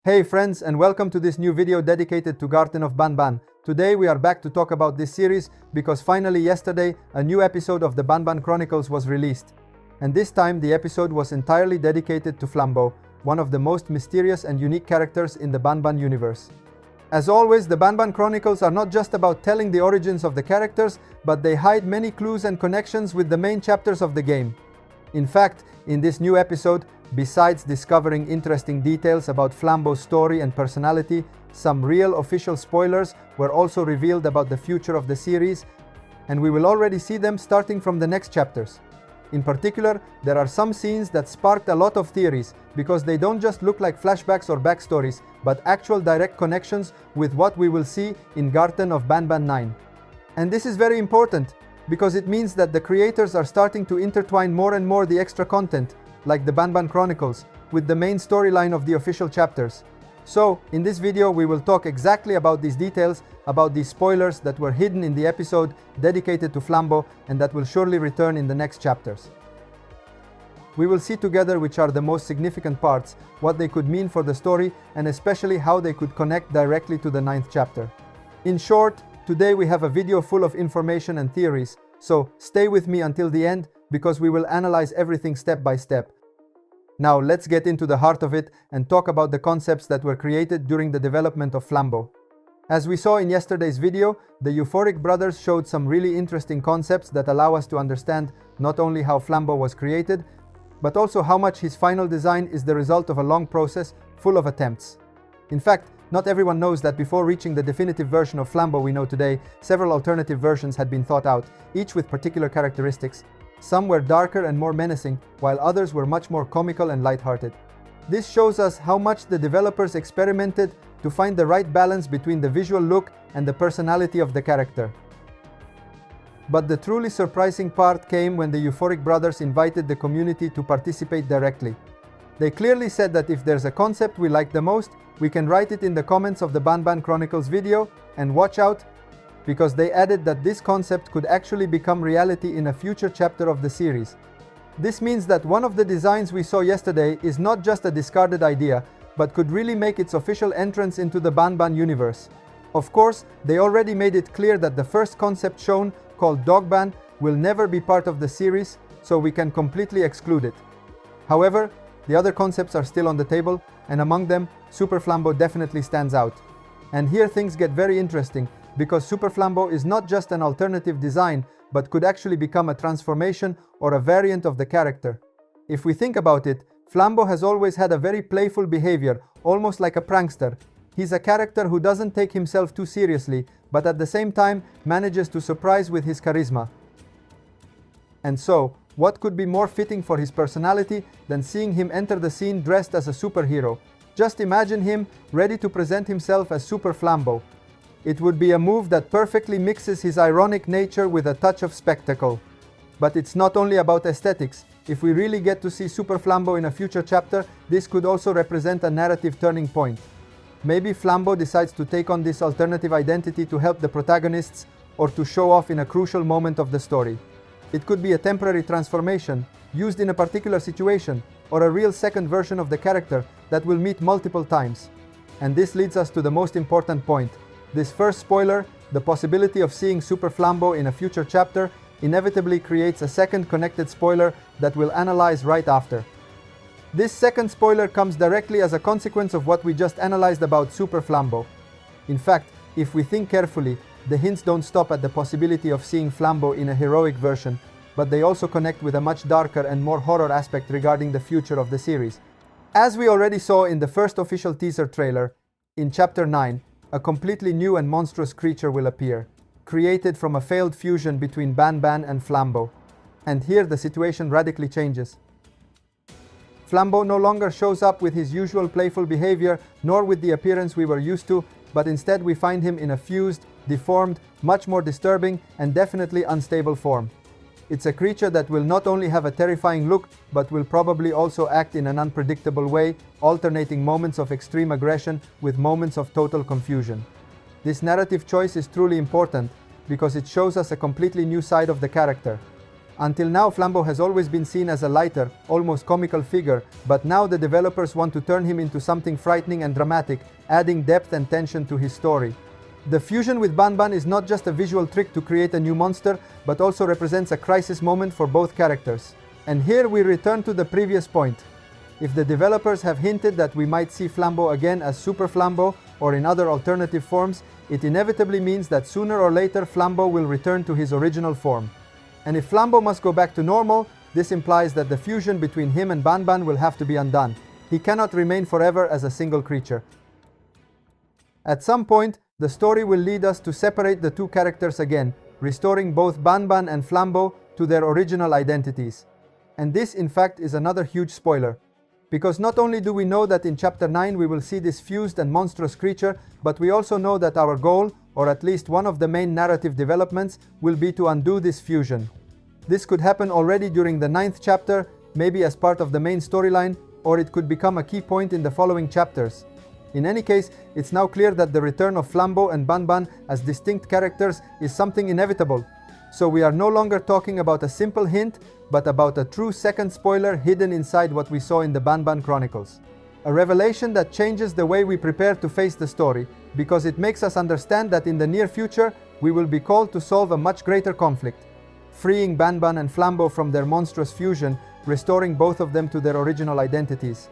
Hey friends, and welcome to this new video dedicated to Garten of Banban. Today we are back to talk about this series because finally yesterday a new episode of the Banban Chronicles was released. And this time the episode was entirely dedicated to Flambo, one of the most mysterious and unique characters in the Banban universe. As always, the Banban Chronicles are not just about telling the origins of the characters, but they hide many clues and connections with the main chapters of the game. In fact, in this new episode, besides discovering interesting details about Flambo's story and personality, some real official spoilers were also revealed about the future of the series, and we will already see them starting from the next chapters. In particular, there are some scenes that sparked a lot of theories, because they don't just look like flashbacks or backstories, but actual direct connections with what we will see in Garten of Banban 9. And this is very important, because it means that the creators are starting to intertwine more and more the extra content, like the Banban Chronicles, with the main storyline of the official chapters. So, in this video we will talk exactly about these details, about these spoilers that were hidden in the episode dedicated to Flambo and that will surely return in the next chapters. We will see together which are the most significant parts, what they could mean for the story, and especially how they could connect directly to the 9th chapter. In short, today we have a video full of information and theories, so stay with me until the end, because we will analyze everything step by step. Now let's get into the heart of it and talk about the concepts that were created during the development of Flambo. As we saw in yesterday's video, the EUPHORIC brothers showed some really interesting concepts that allow us to understand not only how Flambo was created, but also how much his final design is the result of a long process full of attempts. In fact, not everyone knows that before reaching the definitive version of Flambo we know today, several alternative versions had been thought out, each with particular characteristics. Some were darker and more menacing, while others were much more comical and lighthearted. This shows us how much the developers experimented to find the right balance between the visual look and the personality of the character. But the truly surprising part came when the EUPHORIC brothers invited the community to participate directly. They clearly said that if there's a concept we like the most, we can write it in the comments of the Banban Chronicles video, and watch out, because they added that this concept could actually become reality in a future chapter of the series. This means that one of the designs we saw yesterday is not just a discarded idea, but could really make its official entrance into the Banban universe. Of course, they already made it clear that the first concept shown, called Dogban, will never be part of the series, so we can completely exclude it. However, the other concepts are still on the table, and among them, Super Flambo definitely stands out. And here things get very interesting, because Super Flambo is not just an alternative design, but could actually become a transformation or a variant of the character. If we think about it, Flambo has always had a very playful behavior, almost like a prankster. He's a character who doesn't take himself too seriously, but at the same time manages to surprise with his charisma. And so, what could be more fitting for his personality than seeing him enter the scene dressed as a superhero? Just imagine him ready to present himself as Super Flambo. It would be a move that perfectly mixes his ironic nature with a touch of spectacle. But it's not only about aesthetics. If we really get to see Super Flambo in a future chapter, this could also represent a narrative turning point. Maybe Flambo decides to take on this alternative identity to help the protagonists or to show off in a crucial moment of the story. It could be a temporary transformation, used in a particular situation, or a real second version of the character that will meet multiple times. And this leads us to the most important point. This first spoiler, the possibility of seeing Super Flambo in a future chapter, inevitably creates a second connected spoiler that we'll analyze right after. This second spoiler comes directly as a consequence of what we just analyzed about Super Flambo. In fact, if we think carefully, the hints don't stop at the possibility of seeing Flambo in a heroic version, but they also connect with a much darker and more horror aspect regarding the future of the series. As we already saw in the first official teaser trailer, in Chapter 9, a completely new and monstrous creature will appear, created from a failed fusion between Banban and Flambo. And here the situation radically changes. Flambo no longer shows up with his usual playful behavior, nor with the appearance we were used to, but instead we find him in a fused, deformed, much more disturbing, and definitely unstable form. It's a creature that will not only have a terrifying look, but will probably also act in an unpredictable way, alternating moments of extreme aggression with moments of total confusion. This narrative choice is truly important, because it shows us a completely new side of the character. Until now, Flambo has always been seen as a lighter, almost comical figure, but now the developers want to turn him into something frightening and dramatic, adding depth and tension to his story. The fusion with Banban is not just a visual trick to create a new monster, but also represents a crisis moment for both characters. And here we return to the previous point. If the developers have hinted that we might see Flambo again as Super Flambo or in other alternative forms, it inevitably means that sooner or later Flambo will return to his original form. And if Flambo must go back to normal, this implies that the fusion between him and Banban will have to be undone. He cannot remain forever as a single creature. At some point, the story will lead us to separate the two characters again, restoring both Banban and Flambo to their original identities. And this, in fact, is another huge spoiler. Because not only do we know that in Chapter 9 we will see this fused and monstrous creature, but we also know that our goal, or at least one of the main narrative developments, will be to undo this fusion. This could happen already during the 9th chapter, maybe as part of the main storyline, or it could become a key point in the following chapters. In any case, it's now clear that the return of Flambo and Banban as distinct characters is something inevitable. So we are no longer talking about a simple hint, but about a true second spoiler hidden inside what we saw in the Banban Chronicles. A revelation that changes the way we prepare to face the story, because it makes us understand that in the near future, we will be called to solve a much greater conflict, freeing Banban and Flambo from their monstrous fusion, restoring both of them to their original identities.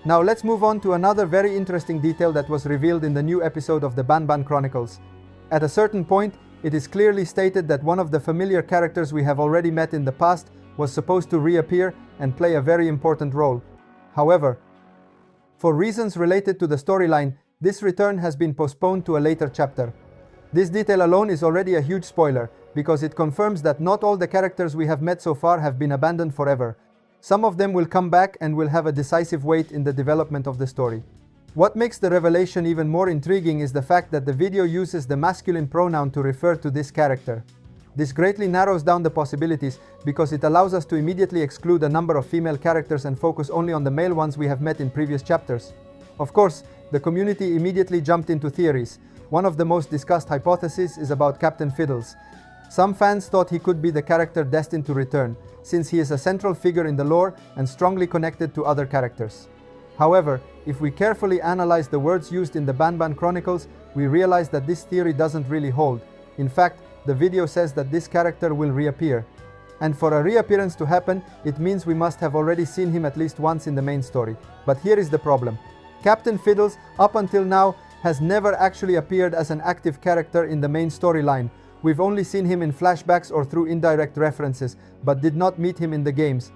Now let's move on to another very interesting detail that was revealed in the new episode of the Banban Chronicles. At a certain point, it is clearly stated that one of the familiar characters we have already met in the past was supposed to reappear and play a very important role. However, for reasons related to the storyline, this return has been postponed to a later chapter. This detail alone is already a huge spoiler, because it confirms that not all the characters we have met so far have been abandoned forever. Some of them will come back and will have a decisive weight in the development of the story. What makes the revelation even more intriguing is the fact that the video uses the masculine pronoun to refer to this character. This greatly narrows down the possibilities because it allows us to immediately exclude a number of female characters and focus only on the male ones we have met in previous chapters. Of course, the community immediately jumped into theories. One of the most discussed hypotheses is about Captain Fiddles. Some fans thought he could be the character destined to return, since he is a central figure in the lore and strongly connected to other characters. However, if we carefully analyze the words used in the Banban Chronicles, we realize that this theory doesn't really hold. In fact, the video says that this character will reappear. And for a reappearance to happen, it means we must have already seen him at least once in the main story. But here is the problem. Captain Fiddles, up until now, has never actually appeared as an active character in the main storyline. We've only seen him in flashbacks or through indirect references, but did not meet him in the games.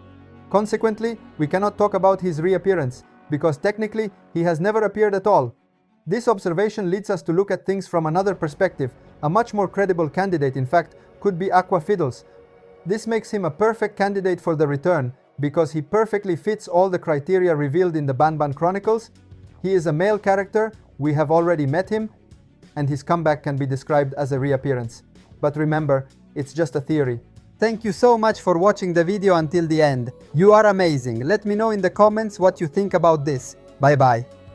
Consequently, we cannot talk about his reappearance, because technically, he has never appeared at all. This observation leads us to look at things from another perspective. A much more credible candidate, in fact, could be Aqua Fiddles. This makes him a perfect candidate for the return, because he perfectly fits all the criteria revealed in the Banban Chronicles. He is a male character, we have already met him, and his comeback can be described as a reappearance. But remember, it's just a theory. Thank you so much for watching the video until the end. You are amazing. Let me know in the comments what you think about this. Bye bye.